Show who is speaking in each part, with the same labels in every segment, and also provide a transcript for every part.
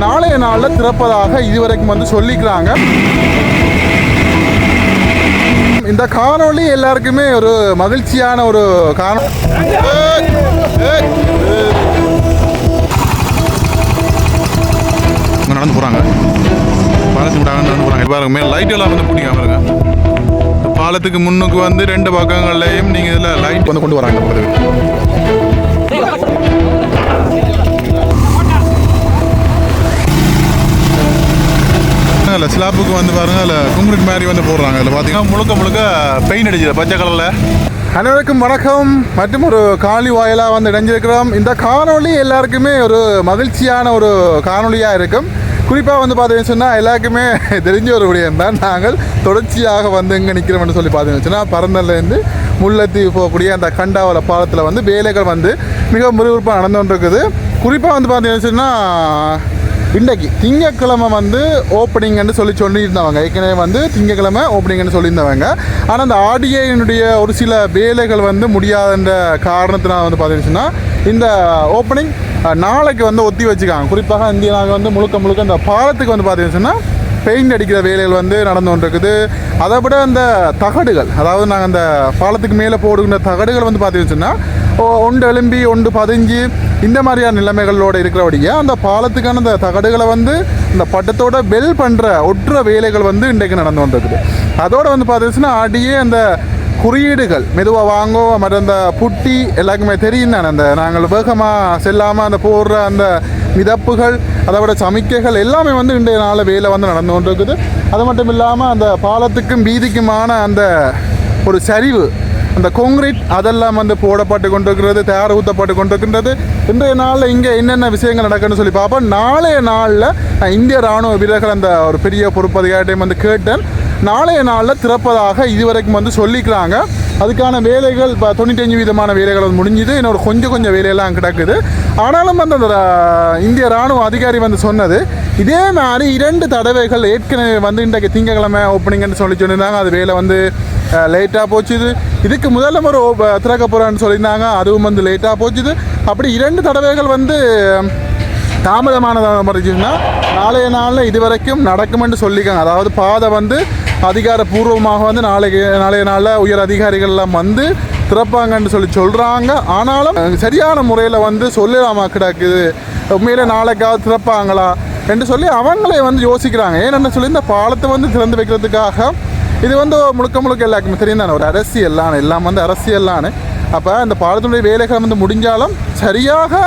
Speaker 1: நாளைய நாளில் திறப்பதாக இதுவரைக்கும் வந்து சொல்லிக்கிறாங்க. இந்த காணொளி எல்லாருக்குமே ஒரு மகிழ்ச்சியான ஒரு நடந்து போகிறாங்க, நடந்து போகிறாங்க. பாருங்க மேலே லைட் எல்லாம் வந்து பிடிக்காம பாருங்க. பாலத்துக்கு முன்னுக்கு வந்து ரெண்டு பக்கங்கள்லையும் நீங்கள் இதில் லைட் வந்து கொண்டு வராங்க. அதில் ஸ்லாப்புக்கு வந்து பாருங்க, அதில் கான்கிரீட் மாதிரி வந்து போடுறாங்க. அதில் பார்த்தீங்கன்னா முழுக்க முழுக்க பெயிண்ட் அடிச்சது பச்சை கலரில். அனைவருக்கும் வணக்கம். மற்றும் ஒரு காணொலி வாயிலாக வந்து இணைஞ்சிருக்கிறோம். இந்த காணொலி எல்லாருக்குமே ஒரு மகிழ்ச்சியான ஒரு காணொலியாக இருக்கும். குறிப்பாக வந்து பார்த்தீங்கன்னு சொன்னால் எல்லாருக்குமே தெரிஞ்ச ஒரு விடயம் தான். நாங்கள் தொடர்ச்சியாக வந்து இங்கே நிற்கிறோம்னு சொல்லி பார்த்தீங்கன்னு சொன்னால் பரந்தல்லேருந்து முல்லைத்தீவு போகக்கூடிய அந்த கண்டாவள பாலத்தில் வந்து வேலைகள் வந்து மிக முறுவிறுப்பாக நடந்து கொண்டிருக்குது. குறிப்பாக வந்து பார்த்தீங்கன்னு சொன்னால் இன்றைக்கு திங்கக்கிழமை வந்து ஓப்பனிங்னு சொல்லியிருந்தவங்க. ஏற்கனவே வந்து திங்கக்கிழமை ஓப்பனிங்னு சொல்லியிருந்தவங்க. ஆனால் அந்த ஆர்டிஐனுடைய ஒரு சில வேலைகள் வந்து முடியாதுன்ற காரணத்தினால் வந்து பார்த்தீங்கன்னா இந்த ஓப்பனிங் நாளைக்கு வந்து ஒத்தி வச்சுக்காங்க. குறிப்பாக நாங்கள் வந்து முழுக்க இந்த பாலத்துக்கு வந்து பார்த்தீங்கன்னா பெயிண்ட் அடிக்கிற வேலைகள் வந்து நடந்து கொண்டிருக்குது. அதை விட அந்த தகடுகள், அதாவது நாங்கள் அந்த பாலத்துக்கு மேலே போடுகின்ற தகடுகள் வந்து பார்த்தீங்கன்னா ஒன்று எலும்பி ஒன்று பதிஞ்சு இந்த மாதிரியான நிலைமைகளோடு இருக்கிறபடியே அந்த பாலத்துக்கான அந்த தகடுகளை வந்து இந்த பட்டத்தோட பெல் பண்ணுற ஒட்டுற வேலைகள் வந்து இன்றைக்கு நடந்து கொண்டிருக்குது. அதோடு வந்து பார்த்தீங்கன்னா ஆடியே அந்த குறியீடுகள் மெதுவாக வாங்கோ மற்ற அந்த புட்டி எல்லாருக்குமே தெரியும் தானே. அந்த நாங்கள் வேகமாக செல்லாமல் அந்த போடுற அந்த மிதப்புகள், அதை விட சமிக்கைகள் எல்லாமே வந்து இன்றைய நாளில் வேலை வந்து நடந்து கொண்டிருக்குது. அது மட்டும் இல்லாமல் அந்த பாலத்துக்கும் வீதிக்குமான அந்த ஒரு சரிவு, அந்த கான்கிரீட் அதெல்லாம் வந்து போடப்பட்டு கொண்டிருக்கிறது, தயார் ஊற்றப்பட்டு கொண்டிருக்கின்றது. இன்றைய நாளில் இங்கே என்னென்ன விஷயங்கள் நடக்குன்னு சொல்லி பார்ப்போம். நாளைய நாளில் இந்திய இராணுவ வீரர்கள் அந்த ஒரு பெரிய பொறுப்பதிகாரிட்டையும் வந்து கேட்டேன். நாளைய நாளில் திறப்பதாக இதுவரைக்கும் வந்து சொல்லிக்கிறாங்க. அதுக்கான வேலைகள் இப்போ 95% வேலைகள் வந்து முடிஞ்சுது. இன்னொரு கொஞ்சம் வேலையெல்லாம் கிடக்குது. ஆனாலும் வந்து அந்த இந்திய இராணுவ அதிகாரி வந்து சொன்னது இதே மாதிரி 2 தடவைகள் ஏற்கனவே வந்து இன்றைக்கு திங்கக்கிழமை ஓப்பனிங்னு சொல்லியிருந்தாங்க. அது வேலை வந்து லேட்டாக போச்சுது. இதுக்கு முதல்ல ஒரு திறக்க போகிறான்னு சொல்லியிருந்தாங்க, அதுவும் வந்து லேட்டாக போச்சுது. அப்படி 2 தடவைகள் வந்து தாமதமானதாக இருந்துச்சுன்னா நாளைய நாளில் இதுவரைக்கும் நடக்குமென்று சொல்லிக்காங்க. அதாவது பாதை வந்து அதிகாரப்பூர்வமாக வந்து நாளைய நாளில் உயர் அதிகாரிகள்லாம் வந்து திறப்பாங்கன்னு சொல்கிறாங்க. ஆனாலும் சரியான முறையில் வந்து சொல்லலாமா கிடக்குது, உண்மையிலே நாளைக்காவது திறப்பாங்களா என்று சொல்லி அவங்களே வந்து யோசிக்கிறாங்க. ஏன்னு சொல்லி இந்த பாலத்தை வந்து திறந்து வைக்கிறதுக்காக இது வந்து முழுக்க எல்லாருக்குமே தெரியும் தானே, ஒரு அரசியல்லான எல்லாம் வந்து அரசியல்லான. அப்போ இந்த பாலத்தினுடைய வேலைகள் வந்து முடிஞ்சாலும் சரியாக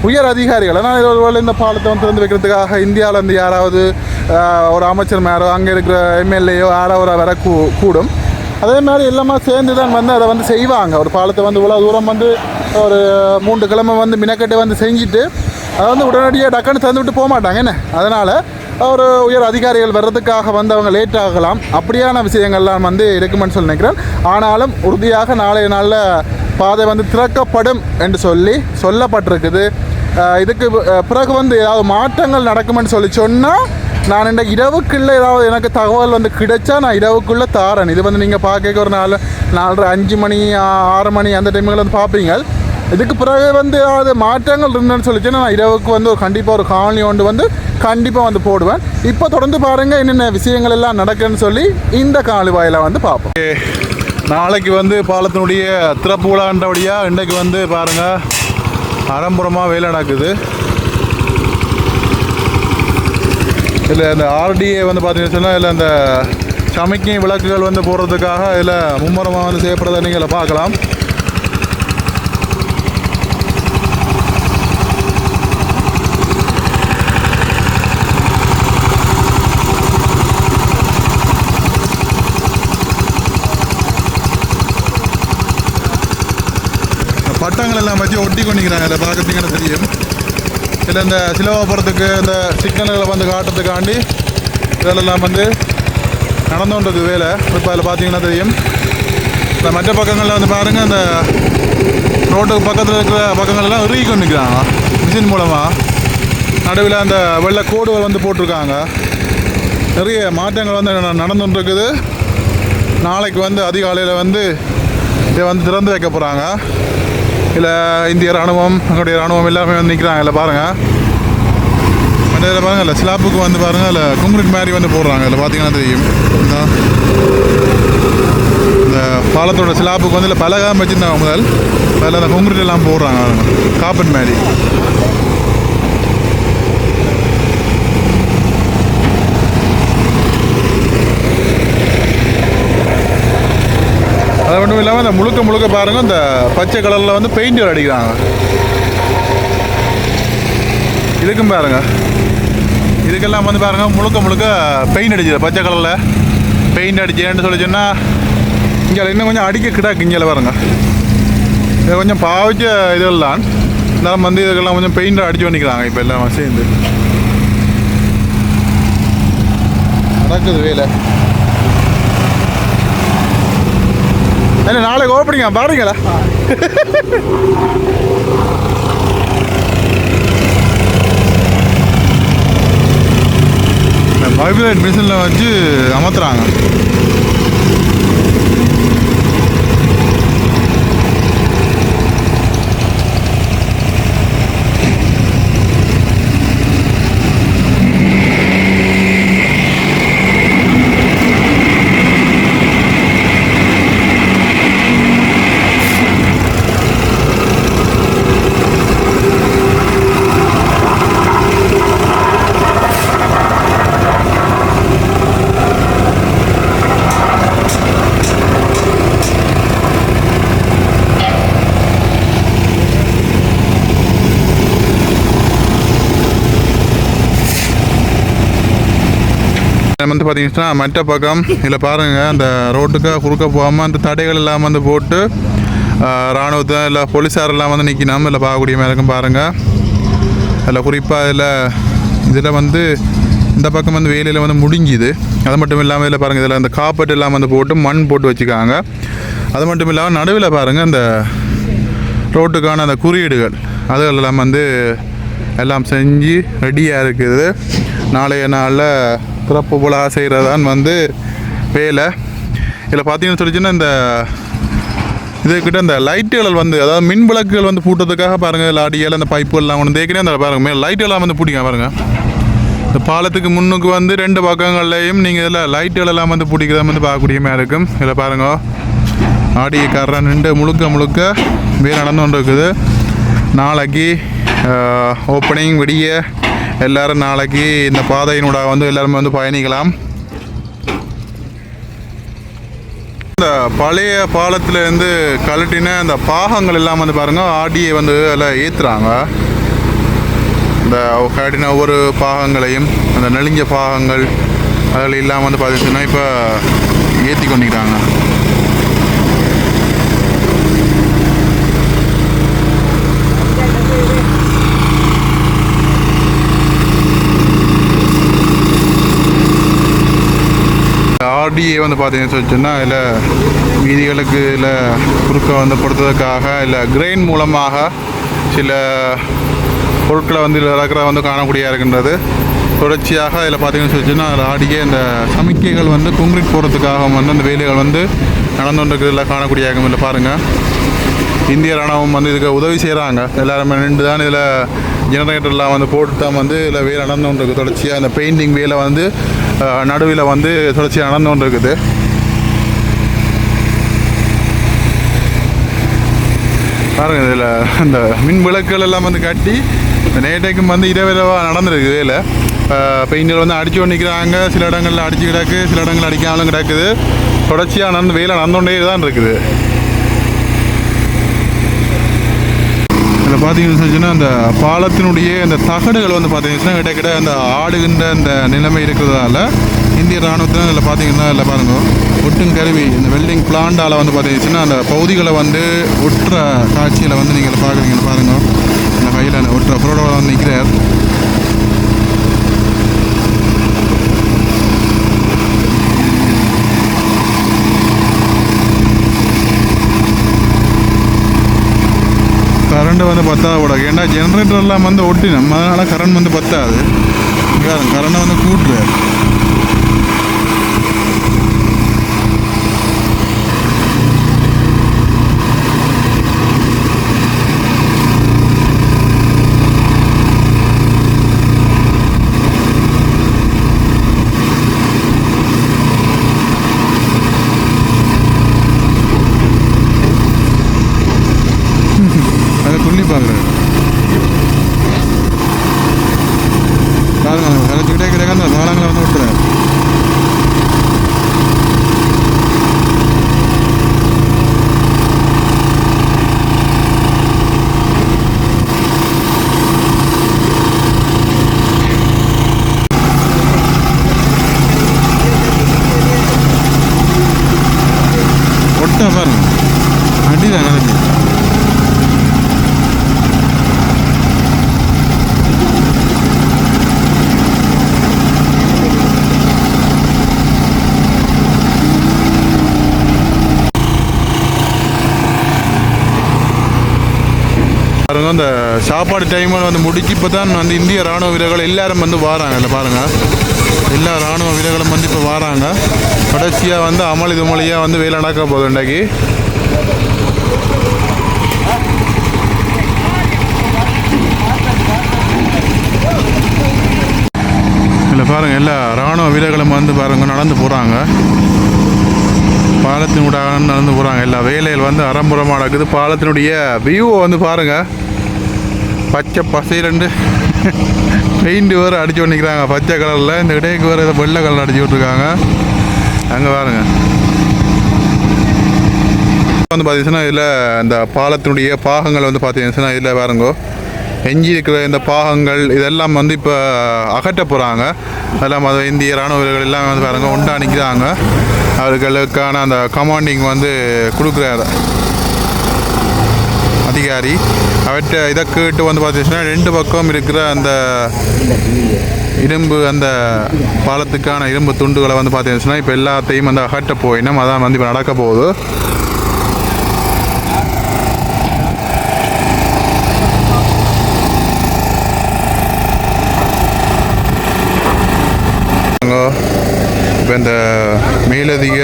Speaker 1: உயர் அதிகாரிகள், ஆனால் ஒருவேளை இந்த பாலத்தை வந்து திறந்து வைக்கிறதுக்காக இந்தியாவில் இருந்து யாராவது ஒரு அமைச்சர் மேரோ அங்கே இருக்கிற எம்எல்ஏயோ யாராவது வர கூடும். அதே மாதிரி எல்லாமே சேர்ந்து தான் வந்து அதை வந்து செய்வாங்க. ஒரு பாலத்தை வந்து இவ்வளோ தூரம் வந்து ஒரு 3 கிழமை வந்து மினக்கட்டு வந்து செஞ்சுட்டு அதை வந்து உடனடியாக டக்குன்னு திறந்து விட்டு போக மாட்டாங்க என்ன. அதனால் ஒரு உயர் அதிகாரிகள் வர்றதுக்காக வந்து அவங்க லேட் ஆகலாம். அப்படியான விஷயங்கள்லாம் வந்து இருக்குமென்னு சொல்லி நினைக்கிறேன். ஆனாலும் உறுதியாக நாளைய நாளில் பாதை வந்து திறக்கப்படும் என்று சொல்லப்பட்டிருக்குது. இதுக்கு பிறகு வந்து ஏதாவது மாற்றங்கள் நடக்குமென்னு சொன்னால் நான் இந்த இரவுக்குள்ளே ஏதாவது எனக்கு தகவல் வந்து கிடைச்சா நான் இரவுக்குள்ளே தாரேன். இது வந்து நீங்கள் பார்க்க ஒரு 4:30 5 மணி 6 மணி அந்த டைமில் வந்து பார்ப்பீங்க. இதுக்கு பிறகு வந்து ஏதாவது மாற்றங்கள் இருந்தேன்னு சொல்லிச்சுன்னா நான் இரவுக்கு வந்து கண்டிப்பாக ஒரு காணொலி ஒன்று வந்து கண்டிப்பாக வந்து போடுவேன். இப்போ தொடர்ந்து பாருங்கள் என்னென்ன விஷயங்கள் எல்லாம் நடக்குன்னு சொல்லி இந்த காணொலி வாயில வந்து பார்ப்போம். நாளைக்கு வந்து பாலத்தினுடைய திறப்பு விழான்றபடியாக இன்றைக்கு வந்து பாருங்கள் அறம்புறமாக வேலை நடக்குது. இல்லை இந்த ஆர்டிஏ வந்து பார்த்தீங்கன்னு சொன்னால் இதில் இந்த சமைக்கை விளக்குகள் வந்து போடுறதுக்காக இதில் மும்முரமாக வந்து செய்யப்படுறதை நீங்கள் பார்க்கலாம். பட்டங்கள் எல்லாம் வச்சு ஒட்டி கொண்டிக்கிறாங்க. அதில் பார்க்குறதுக்கு தெரியும். இதில் இந்த சிலவாபுரத்துக்கு இந்த சிக்னல்களை வந்து காட்டுறதுக்காண்டி இதெல்லாம் வந்து நடந்துன்றது வேலை. இப்போ அதில் பார்த்தீங்கன்னா தெரியும். இந்த மற்ற பக்கங்களில் வந்து பாருங்கள், இந்த ரோட்டுக்கு பக்கத்தில் இருக்கிற பக்கங்களெல்லாம் இறுகி கொண்டிருக்கிறாங்க மிஷின் மூலமாக. நடுவில் அந்த வெள்ளை கோடுகள் வந்து போட்டிருக்காங்க. நிறைய மாற்றங்கள் வந்து நடந்துட்டுருக்குது. நாளைக்கு வந்து அதிகாலையில் வந்து இதை வந்து திறந்து வைக்க போகிறாங்க. இல்லை இந்திய இராணுவம், எங்களுடைய இராணுவம் எல்லாமே வந்து நிற்கிறாங்க. இல்லை பாருங்கள், அதில் பாருங்கள் இல்லை ஸ்லாப்புக்கு வந்து பாருங்கள் இல்லை கான்கிரீட் மாதிரி வந்து போடுறாங்க. அதில் பார்த்தீங்கன்னா தெரியும் இந்த பாலத்தோட ஸ்லாப்புக்கு வந்து இல்லை பலகாம வச்சுருந்தாங்க முதல் அதில் அந்த கான்கிரீட் எல்லாம் போடுறாங்க காப்பன் மாதிரி. அது மட்டும் இல்லாமல் இந்த முழுக்க பாருங்கள் இந்த பச்சை கலரில் வந்து பெயிண்ட் அடிக்கிறாங்க. இதுக்கும் பாருங்கள் இதுக்கெல்லாம் வந்து பாருங்கள் முழுக்க பெயிண்ட் அடிச்சுது பச்சை கலரில் பெயிண்ட் அடிச்சேன்னு சொல்லி சொன்னால் இங்கே இன்னும் கொஞ்சம் அடிக்க கிடாக்கு. இங்கே பாருங்கள் இதை கொஞ்சம் பாவிச்ச இதெல்லாம் இருந்தாலும் வந்து இதுக்கெல்லாம் கொஞ்சம் பெயிண்ட் அடிச்சு பண்ணிக்கிறாங்க. இப்போ எல்லாம் சேர்ந்து நடக்குது வேலை. நாளைக்கு ஓப்பனிங்க பாருங்களா? வைப்ரேட் மிஷினில் வச்சு அமர்த்துறாங்க. வந்து பார்த்தீங்கன்னா மற்ற பக்கம் இதில் பாருங்கள் அந்த ரோட்டுக்கு குறுக்க போகாமல் அந்த தடைகள் எல்லாம் வந்து போட்டு இராணுவத்தை இல்லை போலீஸார் எல்லாம் வந்து நிற்கணும் இல்லை பார்க்கக்கூடிய மாதிரி இருக்கும் பாருங்கள். அதில் குறிப்பாக இதில் வந்து இந்த பக்கம் வந்து வேலையில் வந்து முடிஞ்சுது. அது மட்டும் இல்லாமல் இதில் பாருங்கள் இதில் அந்த காப்பட் எல்லாம் வந்து போட்டு மண் போட்டு வச்சுக்காங்க. அது மட்டும் இல்லாமல் நடுவில் பாருங்கள் அந்த ரோட்டுக்கான அந்த குறியீடுகள் அதெல்லாம் வந்து எல்லாம் செஞ்சு ரெடியாக இருக்குது. நாளைய நாளில் திறப்பு போல செய்கிறதான் வந்து வேலை. இதில் பார்த்தீங்கன்னு சொல்லிச்சுன்னா இந்த இதுக்கிட்ட இந்த லைட்டுகள் வந்து அதாவது மின் விளக்குகள் வந்து பூட்டத்துக்காக பாருங்கள் லாடியால் அந்த பைப்புகள்லாம் ஒன்று தேய்க்கிறேன். அந்த பாருங்கள் மேலே லைட்டுகள்லாம் வந்து பூட்டிங்க பாருங்கள். இந்த பாலத்துக்கு முன்னுக்கு வந்து 2 பக்கங்கள்லையும் நீங்கள் இதில் லைட்டுகளெல்லாம் வந்து பிடிக்கிறத வந்து பார்க்கக்கூடிய மாதிரி இருக்கும். இதில் பாருங்க ஆடியக்காரன் நின்று முழுக்க வேலை நடந்து கொண்டு இருக்குது. நாளைக்கு ஓப்பனிங் விடிய எல்லோரும் நாளைக்கு இந்த பாதையினோட வந்து எல்லாருமே வந்து பயணிக்கலாம். இந்த பழைய பாலத்திலேருந்து கழட்டின அந்த பாகங்கள் எல்லாம் வந்து பாருங்கள் ஆடியை வந்து எல்லாம் ஏற்றுறாங்க. இந்த கழட்டின ஒவ்வொரு பாகங்களையும் அந்த நெளிஞ்ச பாகங்கள் அதில் இல்லாமல் வந்து பார்த்துச்சுன்னா இப்போ ஏற்றி கொண்டிருக்காங்க. ஆடியை வந்து பார்த்தீங்கன்னு சொல்லிச்சுன்னா இதில் வீதிகளுக்கு இல்லை குறுக்க வந்து கொடுத்ததுக்காக இல்லை கிரெயின் மூலமாக சில பொருட்களை வந்து இறக்குற வந்து காணக்கூடியதாக இருக்கின்றது. தொடர்ச்சியாக இதில் பார்த்தீங்கன்னு சொல்லிச்சுன்னா அதில் ஆடிய இந்த சமிக்கைகள் வந்து கான்கிரீட் போடுறதுக்காக வந்து அந்த வேலைகள் வந்து நடந்து கொண்டிருக்கிறதுல காணக்கூடியதாக இல்லை பாருங்கள். இந்திய ராணுவம் வந்து இதுக்கு உதவி செய்கிறாங்க. எல்லாருமே நின்று தான் இதில் ஜெனரேட்டர்லாம் வந்து போட்டு தான் வந்து இதில் வேலை நடந்து கொண்டு இருக்குது. தொடர்ச்சியாக இந்த பெயிண்டிங் வேலை வந்து நடுவில் வந்து தொடர்ச்சியாக நடந்து கொண்டு இருக்குது. பாருங்கள் இதில் இந்த மின் விளக்குகள் எல்லாம் வந்து கட்டி நேற்றைக்கும் வந்து இரவிரவாக நடந்துருக்கு வேலை. பெயிண்டில் வந்து அடித்து கொண்டிருக்கிறாங்க. சில இடங்களில் அடித்து கிடக்கு, சில இடங்களில் அடிக்காமலும் கிடக்குது. தொடர்ச்சியாக நடந்து வேலை நடந்துகொண்டே தான் இருக்குது. இதில் பார்த்தீங்கன்னு சொன்னால் அந்த பாலத்தினுடைய அந்த தகடுகள் வந்து பார்த்தீங்கன்னா கிட்ட அந்த ஆடுகின்ற அந்த நிலைமை இருக்கிறதால இந்திய இராணுவத்தில் அதில் பார்த்தீங்கன்னா இல்லை பாருங்கள் ஒட்டும் கருவி இந்த வெல்டிங் பிளான்டால் வந்து பார்த்தீங்கன்னா அந்த பகுதிகளை வந்து ஒட்டுற காட்சியில் வந்து நீங்கள் பார்க்குறீங்க பாருங்கள். அந்த கையில் ஒட்டுற புரோட வந்து நிற்கிறார். கரண்ட் வந்து பத்தாது கூட ஏன்னா ஜென்ரேட்டர்லாம் வந்து ஒட்டினோம் அதனால் கரண்ட் வந்து பத்தாது. கரண்டை வந்து கூட்டுறாரு. வந்து பாலங்களை வந்து விட்டுறாரு. ஒட்ட பாருங்க அடிதான் நடக்குது. அந்த சாப்பாடு டைம் வந்து முடிச்சு இப்போ தான் வந்து இந்திய ராணுவ வீரர்கள் எல்லாரும் வந்து வராங்க. இல்லை பாருங்கள், எல்லா ராணுவ வீரர்களும் வந்து இப்போ வராங்க. கடைசியாக வந்து அமளி துமளியாக வந்து வேலை நடக்க போகுது இன்றைக்கு. இல்லை பாருங்கள், எல்லா ராணுவ வீரர்களும் வந்து பாருங்கள் நடந்து போகிறாங்க. பாலத்தின் கூட நடந்து போகிறாங்க. எல்லா வேலைகள் வந்து அறம்புறமாக நடக்குது. பாலத்தினுடைய வியூவை வந்து பாருங்கள், பச்சை பசையிலண்டு பெயிண்ட் வேறு அடித்து பண்ணிக்கிறாங்க பச்சை கலரில். இந்த இடைக்கு வேறு ஏதோ வெள்ளை கலர் அடிச்சு விட்ருக்காங்க. அங்கே பாருங்க வந்து பார்த்தீங்கன்னா இதில் இந்த பாலத்தினுடைய பாகங்கள் வந்து பார்த்தீங்கன்னா இதில் பாருங்கோ எஞ்சி இருக்கிற இந்த பாகங்கள் இதெல்லாம் வந்து இப்போ அகற்ற போகிறாங்க. அதெல்லாம் அது இந்திய ராணுவ வீரர்கள் எல்லாம் வந்து பாருங்கள் ஒன்றா நிற்கிறாங்க. அவர்களுக்கான அந்த கமாண்டிங் வந்து கொடுக்குறாரு அதிகாரி. அவற்றை இதை கேட்டு வந்து பார்த்தீங்கன்னா ரெண்டு பக்கம் இருக்கிற அந்த இரும்பு அந்த பாலத்துக்கான இரும்பு துண்டுகளை வந்து பார்த்தீங்கன்னா இப்போ எல்லாத்தையும் வந்து அகற்ற போயினோம். அதான் வந்து இப்போ நடக்க போகுது. இப்போ இந்த மேலதிக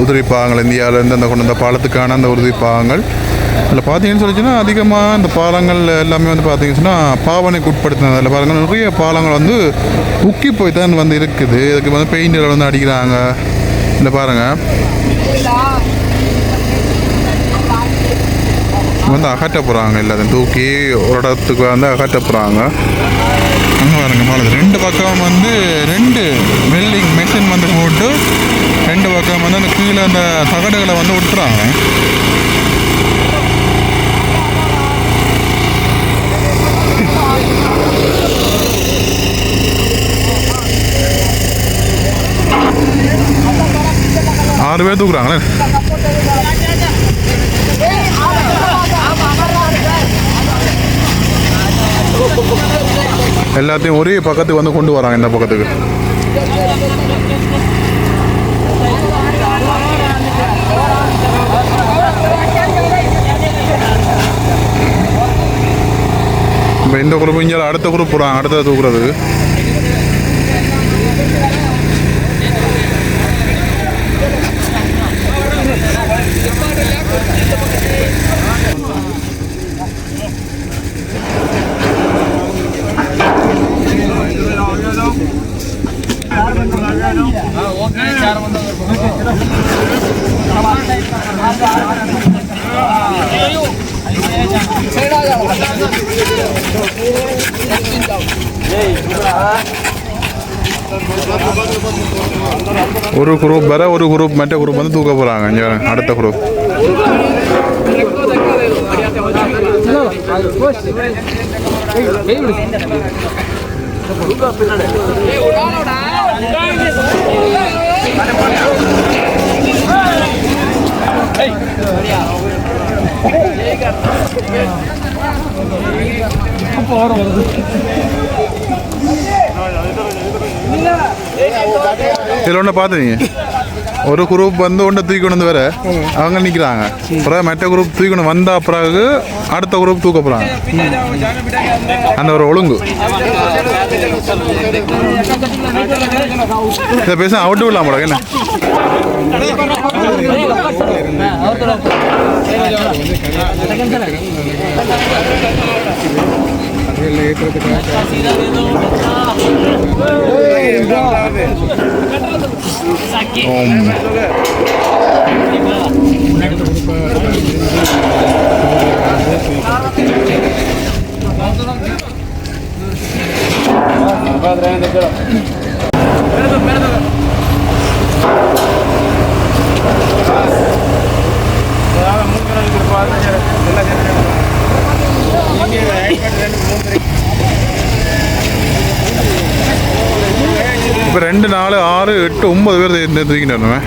Speaker 1: உதிரி பாகங்கள் இந்தியாவிலேருந்து அந்த கொண்டு வந்த பாலத்துக்கான அந்த உறுதி பாகங்கள் அதில் பார்த்தீங்கன்னு சொல்லிச்சுன்னா அதிகமாக இந்த பாலங்கள் எல்லாமே வந்து பார்த்தீங்கன்னா பாவனைக்கு உட்படுத்தினது. அதில் பாருங்கள் நிறைய பாலங்கள் வந்து உக்கி போய் தான் வந்து இருக்குது. இதுக்கு வந்து பெயிண்டில் வந்து அடிக்கிறாங்க. இல்லை பாருங்கள் வந்து அகற்ற போகிறாங்க. எல்லாத்தையும் தூக்கி ஒரு இடத்துக்கு வந்து அகற்ற போகிறாங்க. அங்கே பாருங்க பாலது ரெண்டு பக்கம் வந்து ரெண்டு வெல்டிங் மெஷின் வந்து போட்டு ரெண்டு பக்கம் வந்து அந்த கீழே அந்த தகடுகளை வந்து விட்டுறாங்க. ஆறு பேர் தூக்குறாங்களே. எல்லாத்தையும் ஒரே பக்கத்துக்கு வந்து கொண்டு வராங்க. இந்த பக்கத்துக்கு இப்போ இந்த குரூப் இங்கே அடுத்த குரூப் போகிறாங்க. அடுத்த தூக்குறது ஒரு குரூப் வேற ஒரு குரூப் மற்ற குரூப் வந்து தூக்க போகிறாங்க. இங்கே அடுத்த குரூப் இதில் ஒன்று பார்த்துங்க. ஒரு குரூப் வந்து ஒன்றை தூக்கி வந்து வேற அவங்க நிற்கிறாங்க. அப்புறம் மற்ற குரூப் தூக்கணும் வந்த பிறகு அடுத்த குரூப் தூக்க போகிறாங்க. அந்த ஒரு ஒழுங்கு இதை பேச அவுட்டு விடலாம் போல என்ன. இப்போ 2 4 6 8 9 பேர் தூக்கிட்டு வரணுமே.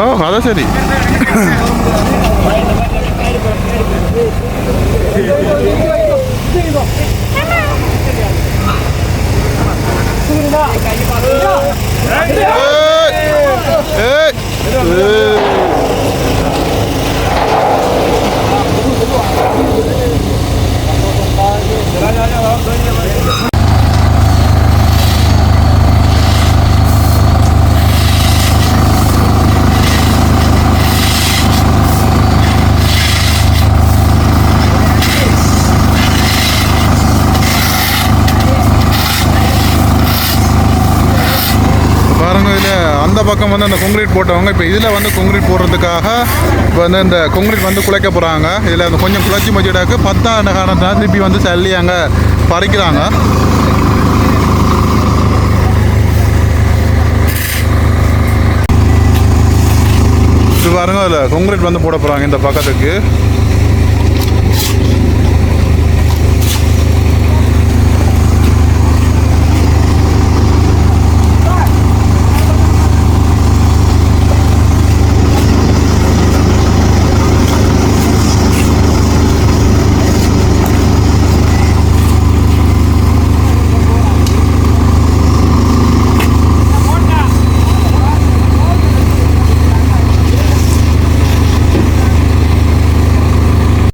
Speaker 1: ஓ அதான் சரி. அந்த பக்கம் வந்து அந்த கொங்கிரீட் போட்டவங்க இப்போ இதில் வந்து கொங்கிரீட் போடுறதுக்காக இப்போ வந்து இந்த கொங்கிரீட் வந்து குலைக்க போகிறாங்க. இதில் அந்த கொஞ்சம் குழச்சி மச்சிடாக்கு 10 ஆண்டு காலத்தில் திருப்பி வந்து சல்லி அங்கே பறிக்கிறாங்க. இது பாருங்க அதில் கொங்கிரீட் வந்து போட போகிறாங்க இந்த பக்கத்துக்கு.